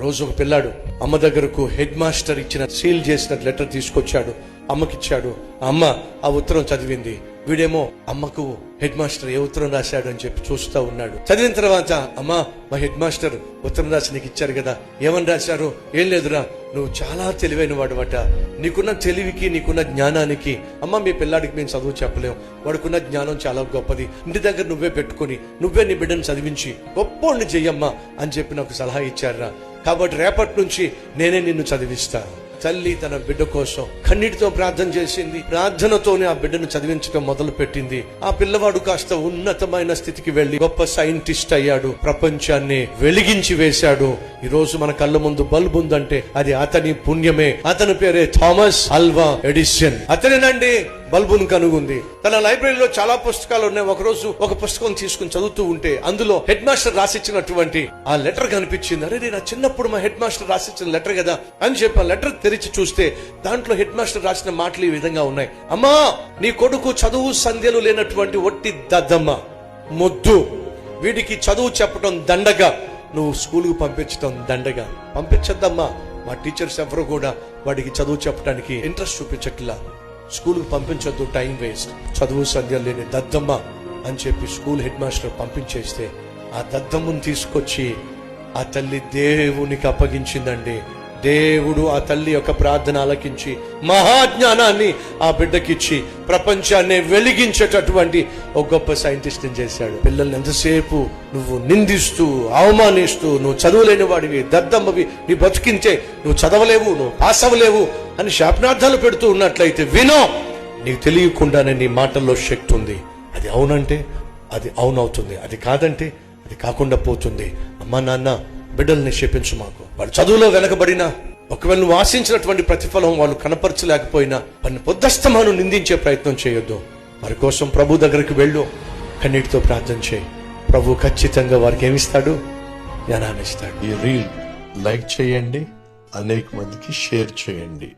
రోజు ఒక పిల్లాడు అమ్మ దగ్గరకు హెడ్ మాస్టర్ ఇచ్చిన సీల్ చేసిన లెటర్ తీసుకొచ్చాడు, అమ్మకిచ్చాడు. అమ్మ ఆ ఉత్తరం చదివింది. వీడేమో అమ్మకు హెడ్ మాస్టర్ ఏ ఉత్తరం రాశాడు అని చెప్పి చూస్తూ ఉన్నాడు. చదివిన తర్వాత, అమ్మా మా హెడ్ మాస్టర్ ఉత్తరం రాసి నీకు ఇచ్చారు కదా, ఏమని రాశారు? ఏం లేదురా, నువ్వు చాలా తెలివైన వాడువట, నీకున్న తెలివికి నీకున్న జ్ఞానానికి అమ్మ మీ పిల్లాడికి మేము చదువు చెప్పలేము, వాడుకున్న జ్ఞానం చాలా గొప్పది, ఇంటి దగ్గర నువ్వే పెట్టుకుని నువ్వే నీ బిడ్డను చదివించి గొప్పోడిని చెయ్యమ్మా అని చెప్పి నాకు సలహా ఇచ్చారా. కాబట్టి రేపటి నుంచి నేనే నిన్ను చదివిస్తాను. తల్లి తన బిడ్డ కోసం కన్నీటితో ప్రార్థన చేసింది. ప్రార్థనతోనే ఆ బిడ్డను చదివించడం మొదలు పెట్టింది. ఆ పిల్లవాడు కాస్త ఉన్నతమైన స్థితికి వెళ్లి గొప్ప సైంటిస్ట్ అయ్యాడు, ప్రపంచాన్ని వెలిగించి వేశాడు. ఈ రోజు మన కళ్ళ ముందు బల్బు ఉందంటే అది అతని పుణ్యమే. అతని పేరే థామస్ ఆల్వా ఎడిసన్. అతనేనండి బల్బును కనుగొంది. తన లైబ్రరీలో చాలా పుస్తకాలు ఉన్నాయి. ఒకరోజు ఒక పుస్తకం తీసుకుని చదువుతూ ఉంటే అందులో హెడ్ మాస్టర్ రాసిచ్చినటువంటి ఆ లెటర్ కనిపించింది. అరే నేను చిన్నప్పుడు మా హెడ్ మాస్టర్ రాసిచ్చిన లెటర్ కదా అని చెప్పి ఆ లెటర్ తెరిచి చూస్తే దాంట్లో హెడ్ మాస్టర్ రాసిన మాటలు ఈ విధంగా ఉన్నాయి. అమ్మా, నీ కొడుకు చదువు సంధ్యలు లేనటువంటి ఒట్టి దద్దమ్మ, మొద్దు, వీడికి చదువు చెప్పడం దండగా, నువ్వు స్కూల్కు పంపించడం దండగా. పంపించద్దమ్మా, మా టీచర్స్ ఎవరు కూడా వాడికి చదువు చెప్పడానికి ఇంట్రెస్ట్ చూపించట్లా, స్కూల్కి పంపించొద్దు, టైం వేస్ట్, చదువు సంధ్య లేని దద్దమ్మ అని చెప్పి స్కూల్ హెడ్ మాస్టర్ పంపించేస్తే ఆ దద్దమ్మను తీసుకొచ్చి ఆ తల్లి దేవునికి అప్పగించిందండి. దేవుడు ఆ తల్లి యొక్క ప్రార్థన ఆలకించి మహాజ్ఞానాన్ని ఆ బిడ్డకిచ్చి ప్రపంచాన్ని వెలిగించేటటువంటి ఒక గొప్ప సైంటిస్ట్ చేశాడు. పిల్లల్ని ఎంతసేపు నువ్వు నిందిస్తూ అవమానిస్తూ, నువ్వు చదవలేని వాడివి, దద్దమ్మవి, నీ బతికించే, నువ్వు చదవలేవు, నువ్వు పాస్ అవ్వలేవు అని శాపనార్థాలు పెడుతూ ఉన్నట్లయితే వినో, నీకు తెలియకుండానే నీ మాటల్లో శక్తి ఉంది. అది అవునంటే అది అవునవుతుంది, అది కాదంటే అది కాకుండా పోతుంది. అమ్మా నాన్న బిడ్డల్ని శపించు మాకు. వాళ్ళు చదువులో వెనకబడినా, ఒకవేళ నువ్వు ఆశించినటువంటి ప్రతిఫలం వాళ్ళు కనపరచలేకపోయినా వారిని పొద్దస్తమాను నిందించే ప్రయత్నం చేయొద్దు. వారి కోసం ప్రభు దగ్గరికి వెళ్ళు, కన్నీటితో ప్రార్థన చేయి. ప్రభు ఖచ్చితంగా వారికి ఏమిస్తాడు? జ్ఞానాన్ని ఇస్తాడు. ఈ రీల్ లైక్ చేయండి, అనేక మందికి షేర్ చేయండి.